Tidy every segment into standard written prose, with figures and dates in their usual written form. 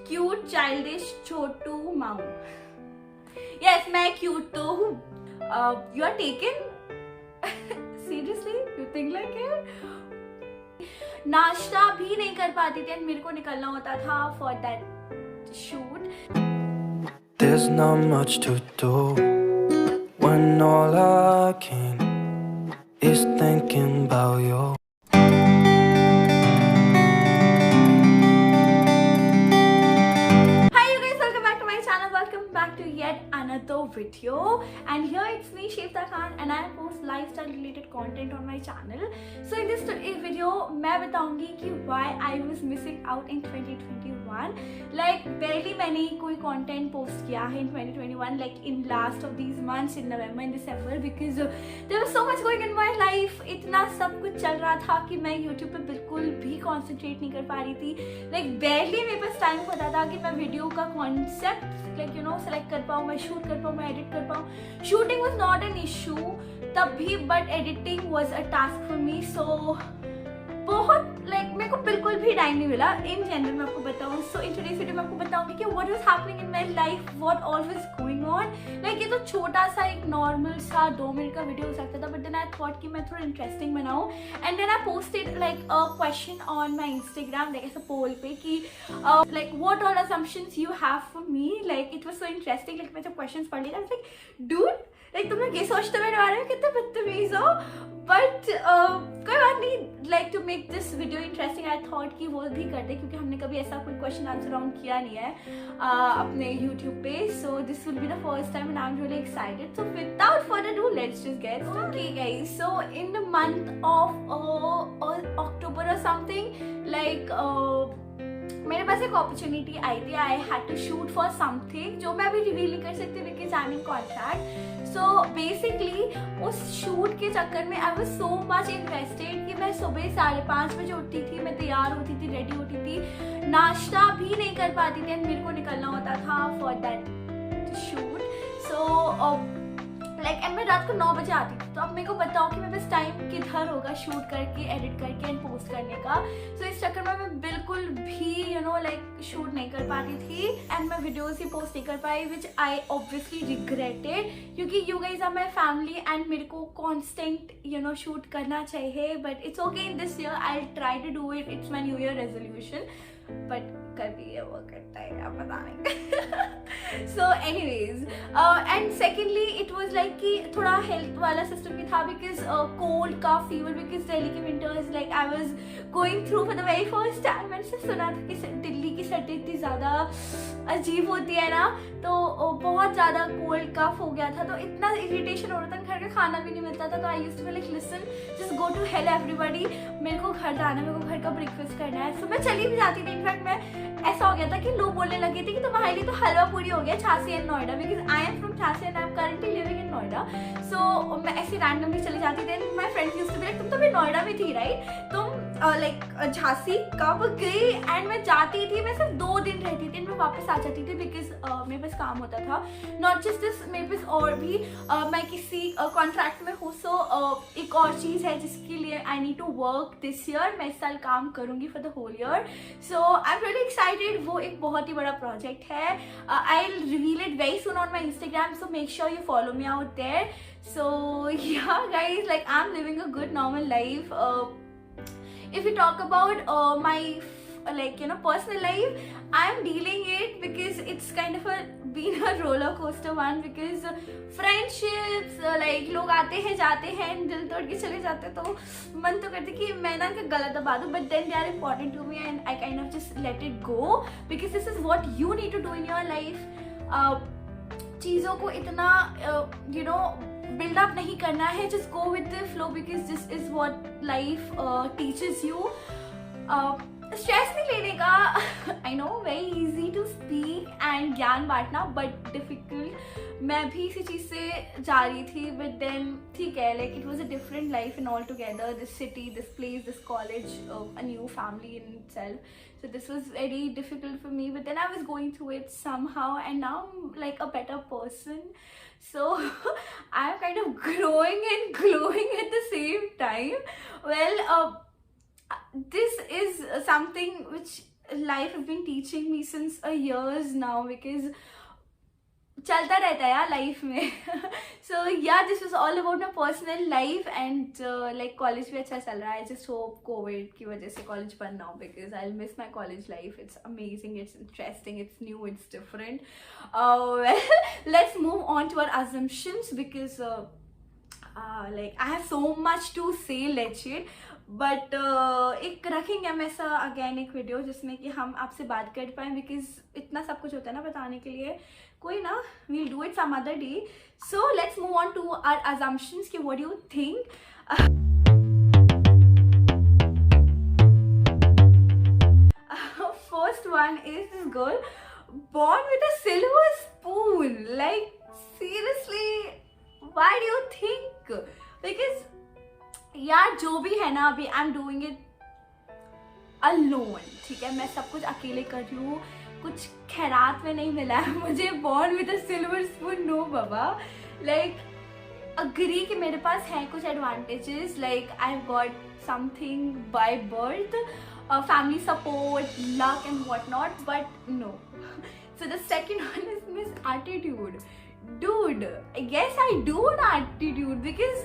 Cute childish छोटू माऊ। Yes, मैं cute तो हूँ। You are taken seriously, you think like it? नाश्ता भी नहीं कर पाती थी, मेरे को निकलना होता था for that shoot. There's not much to do when all I can is thinking about you. Another video, and here it's me Shefta Khan and I post lifestyle related content on my channel. So in this video मैं बताऊंगी कि why I was missing out in 2021. Like barely मैंने कोई content post किया है in 2021, like in last of these months in November and December, because there was so much going in my life. इतना सब कुछ चल रहा था कि मैं YouTube पे बिल्कुल भी concentrate नहीं कर पा रही थी. Like barely मेरे पास टाइम होता था कि मैं वीडियो का कॉन्सेप्ट सेलेक्ट कर पाऊँ, मैं शूट कर पाऊँ, मैं एडिट कर पाऊँ. Shooting was not an issue तब भी, but editing was a task for me. So बहुत मेरे को बिल्कुल भी टाइम नहीं मिला इन जनरल. मैं आपको बताऊँ, सो इन टुडेस वीडियो में आपको बताऊंगी कि what was happening in my life, what all was going on. ये तो छोटा सा एक नॉर्मल सा 2 मिनट का वीडियो हो सकता था, बट देन आई थॉट कि मैं थोड़ा इंटरेस्टिंग बनाऊँ. And then I posted a question on my Instagram, ऐसा पोल पे कि what all assumptions you have for me. It was so interesting. मैं जब क्वेश्चंस पढ़ ली, आई वाज लाइक डूड, तुम लोग ये सोचते मेरे बारे में कितने बदतमीज हो. बट कोई बात नहीं. To make this video interesting I thought कि वो भी करते, क्योंकि हमने कभी ऐसा कोई क्वेश्चन आंसर राउंड किया नहीं है अपने यूट्यूब पे. So this will be the first time and I am really excited. So without further do let's just get okay guys. So in the month of October और something, मेरे पास एक opportunity आई थी. I had to shoot for something जो मैं अभी reveal नहीं कर सकती because I am in contract. So basically उस शूट के चक्कर में I was so much invested कि मैं सुबह 5:30 बजे उठती थी, मैं तैयार होती थी, रेडी होती थी, नाश्ता भी नहीं कर पाती थी, मेरे को निकलना होता था for that shoot. So and मैं रात को 9 बजे आती थी. तो अब मेरे को बताओ कि मेरे पास टाइम किधर होगा शूट करके, एडिट करके एंड पोस्ट करने का. सो इस चक्कर में मैं बिल्कुल भी शूट नहीं कर पाती थी एंड मैं वीडियोस ही पोस्ट नहीं कर पाई, विच आई ऑब्वियसली रिग्रेटेड, क्योंकि you guys are my family and मेरे को कॉन्स्टेंट शूट करना चाहिए. But it's okay, in this year I try to do it. It's my new year resolution, but कभी ये वो करता है क्या पता नहीं. So anyways, and secondly it was कि थोड़ा हेल्थ वाला सिस्टम भी था, बिकॉज कोल्ड का फीवर, बिकॉज दिल्ली के winters I was going through for the very first time. मैंने सिर्फ सुना था कि दिल्ली की सर्दी इतनी ज़्यादा अजीब होती है ना, तो बहुत ज़्यादा कोल्ड कफ हो गया था, तो इतना इरिटेशन हो रहा था, घर का खाना भी नहीं मिलता था. तो I used to be listen, just go to hell everybody, मेरे को घर जाना है, मेरे को घर का ब्रेकफास्ट करना है. सो मैं चली भी जाती थी. इनफैक्ट मैं ऐसा हो गया था कि लोग बोलने लगे थे कि तुम्हारे लिए तो हलवा पूरी हो गया Jhansi and Noida, because I am from Jhansi and I am currently living in Noida. So मैं ऐसे रैंडमली चली जाती थी. My friends used to be तुम तो भी नोएडा में थी राइट, तुम झांसी कब गई. एंड मैं जाती थी, मैं सिर्फ 2 दिन रहती थी, मैं वापस आ जाती थी, बिकॉज मेरे पास काम होता था. नॉट जस्ट दिस, मेरे पास और भी मैं किसी कॉन्ट्रैक्ट में हूँ. सो एक और चीज़ है जिसके लिए I need to work this year. मैं इस साल काम करूँगी for the whole year. So I am really excited. वो एक बहुत ही बड़ा प्रोजेक्ट है. I will reveal it very soon on my Instagram, so make sure you follow me out there. So yeah guys, I'm living a good normal life. If we talk about my personal life, I am dealing it because it's kind of been a roller coaster one, because friendships लोग आते हैं जाते हैं, दिल तोड़ के चले जाते हैं, तो मन तो करते कि मैं ना उनका गला दबा दूं, but then they are important to me and I kind of just let it go because this is what you need to do in your life. चीज़ों को इतना बिल्डअप नहीं करना है, just go with the flow, because this is what life teaches you. Stress नहीं लेने का. I know very easy to speak and ज्ञान बांटना, बट डिफिकल्ट. मैं भी इसी चीज़ से जा रही थी, बट देन ठीक है, it was a different life in all together. This city, this place, this college, a new family in itself. So this was very difficult for me, but then I was going through it somehow, and now I'm a better person. So I'm kind of growing and glowing at the same time. Well, this is something which life has been teaching me since a years now, because चलता रहता है यार life में. सो या this was all about my personal life and like college भी अच्छा चल रहा है. आई जस्ट होप कोविड की वजह से कॉलेज बंद ना हो, because I miss my college life. It's amazing, it's interesting, it's new, it's different. Let's move on to our assumptions, because like I have so much to say legit, but एक रखेंगे हम ऐसा again एक video जिसमें कि हम आपसे बात कर पाएँ, बिकॉज इतना सब कुछ होता है ना बताने के लिए. कोई ना, we'll do it some other day. So let's move on to our assumptions कि what do you think? First one is this girl born with a silver spoon. Like seriously, why do you think? Because यार जो भी है ना, अभी I am doing it alone. ठीक है, मैं सब कुछ अकेले कर रही हूँ, कुछ खैरात में नहीं मिला है मुझे. Born with a silver spoon, no बाबा. लाइक अग्री कि मेरे पास है कुछ advantages, like I have got something by birth, family support, luck and what not, but no. So the second one is miss attitude. Dude, yes I do an attitude, because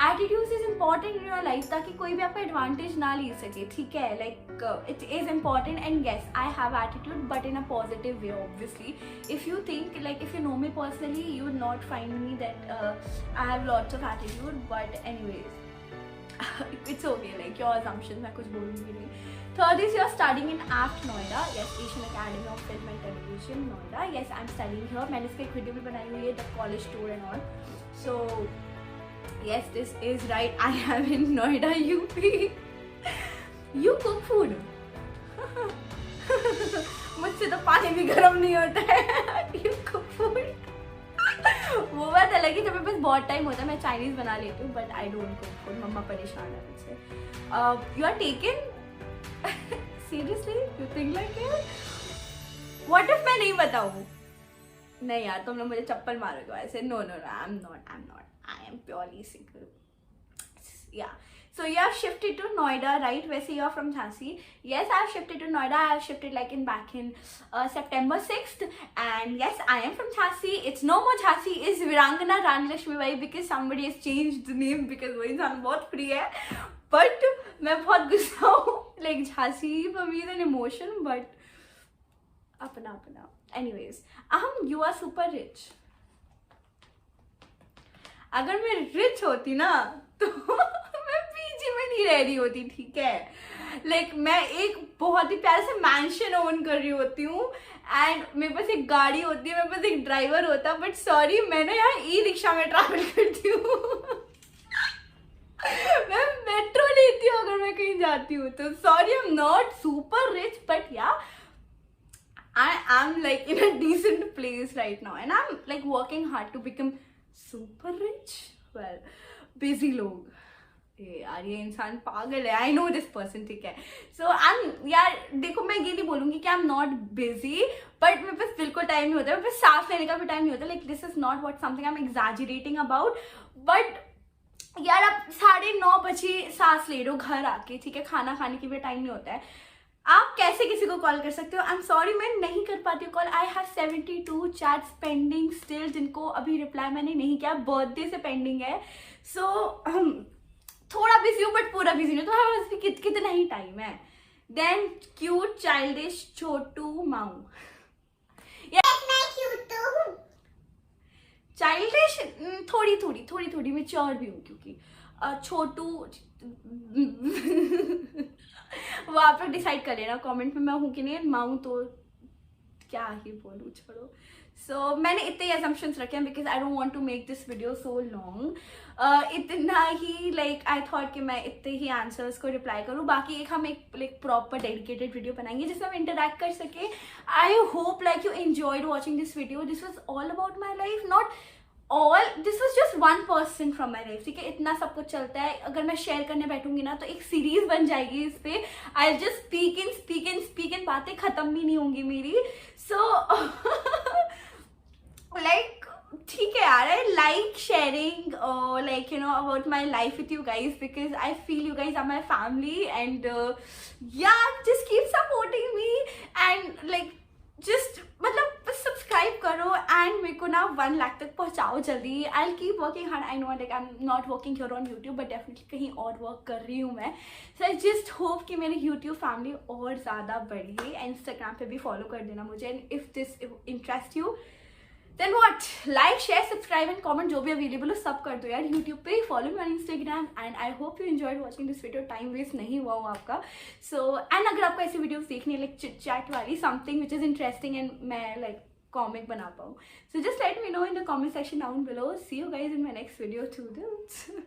attitude is important in your life ताकि कोई भी आपका advantage ना ले सके. ठीक है, like it is important, and yes I have attitude, but in a positive way obviously. If you think like, if you know me personally, you would not find me that I have lots of attitude, but anyways it's okay, like your assumptions मैं कुछ बोलूँगी नहीं. Third is you're studying in AFT Noida. Yes, Asian Academy of Film and Television, Noida. Yes, I'm studying here. मैंने इसका एक video भी बनाई हुई है, the college tour and all. So yes, this is right. I am in Noida, UP. You cook food. मुझसे तो पानी भी गर्म नहीं होता है. You cook food. वो बात अलग है, जब मेरे पास बहुत टाइम होता है मैं चाइनीज बना लेती हूँ, but I don't cook food. मम्मा परेशान है मुझसे. You are taken? Seriously? You think like it? What if मैं नहीं बताऊँ? नहीं यार, तुम लोग मुझे चप्पल मारोगे ऐसे. No, I'm not. I am purely single. Yeah. So you have shifted to Noida, right? वैसे you are from Jhansi. Yes, I have shifted to Noida. I have shifted like back in September 6th. And yes, I am from Jhansi. It's no more Jhansi. It's Virangana Rani Lakshmi Bai, because somebody has changed the name, because वो इंसान बहुत free है. But मैं बहुत गुस्सा हूँ. Like Jhansi for me is an emotion, but अपना. Anyways, you are super rich. अगर मैं रिच होती ना तो मैं पीजी में नहीं रह रही होती. ठीक है, लाइक मैं एक बहुत ही प्यारे से मैंशन ओन कर रही होती हूँ, एंड मेरे पास एक गाड़ी होती है, मेरे पास एक ड्राइवर होता. बट सॉरी, मैं ना यहाँ ई रिक्शा में ट्रैवल करती हूँ. मैं मेट्रो लेती हूँ अगर मैं कहीं जाती हूँ तो. Sorry, I am not super rich, but ya I am like in a decent place right now, and I am like working hard to become super rich. Well, busy लोग, यार ये इंसान पागल है. I know this person. ठीक है, सो I M, यार देखो, मैं ये नहीं बोलूँगी कि आई एम नॉट बिजी, बट मेरे पास बिल्कुल टाइम नहीं होता. मेरे पास सांस लेने का भी टाइम नहीं होता. Like this is not what something I am exaggerating about, but यार आप 9:30 बजे सांस ले रहे हो घर आके. ठीक है, खाना खाने की भी टाइम नहीं होता है. आप कैसे किसी को कॉल कर सकते हो? आई एम सॉरी, मैं नहीं कर पाती हूँ call. I have 72 chats pending still, जिनको अभी रिप्लाई मैंने नहीं किया. बर्थडे से पेंडिंग है. सो थोड़ा बिजी हूँ, बट पूरा बिजी नहीं. तो हमारे पास भी कितना ही टाइम है. देन क्यूट चाइल्डिश छोटू माऊ. चाइल्डिश थोड़ी मैच्योर भी हूँ, क्योंकि छोटू वो आप लोग डिसाइड कर लेना कमेंट में मैं हूँ कि नहीं. माऊँ तो क्या ही बोलूँ, छोड़ो. सो मैंने इतने ही असम्पशंस रखे हैं, because I don't want to make this video so long. इतना ही लाइक आई थॉट कि मैं इतने ही आंसर्स को रिप्लाई करूँ. बाकी एक हम एक लाइक प्रॉपर डेडिकेटेड वीडियो बनाएंगे जिसमें हम इंटरैक्ट कर सके. I hope like you enjoyed watching this video. This was all about my life, not all, this was just 1% from my life. ठीक है, इतना सब कुछ चलता है. अगर मैं शेयर करने बैठूंगी ना तो एक सीरीज बन जाएगी इस पे. आई जस्ट स्पीक इन, बातें खत्म भी नहीं होंगी मेरी. सो लाइक ठीक है यार, I like like sharing like you know about my life with you guys, because I feel you guys are my family, and yeah, just keep supporting me and like just मतलब subscribe करो and मेरे को ना 1 लाख तक पहुंचाओ जल्दी. I will keep working hard. I know like I am not working here on YouTube, but definitely कहीं और work कर रही हूँ मैं. सो आई जस्ट होप कि मेरी यूट्यूब फैमिली और ज़्यादा बढ़े. इंस्टाग्राम पे भी फॉलो कर देना मुझे. And if this interest you then what, like share subscribe and comment जो भी अवेलेबल हो सब कर दो यार. यूट्यूब पे follow me on Instagram. And I hope you enjoyed watching this video. Time waste नहीं हुआ हूँ आपका. सो एंड अगर आपको ऐसी वीडियोस देखनी है लाइक चिट चैट वाली, something which is interesting and मैं लाइक कॉमिक बना पाऊँ, so just let me know in the comment section down below. See you guys in my next video. To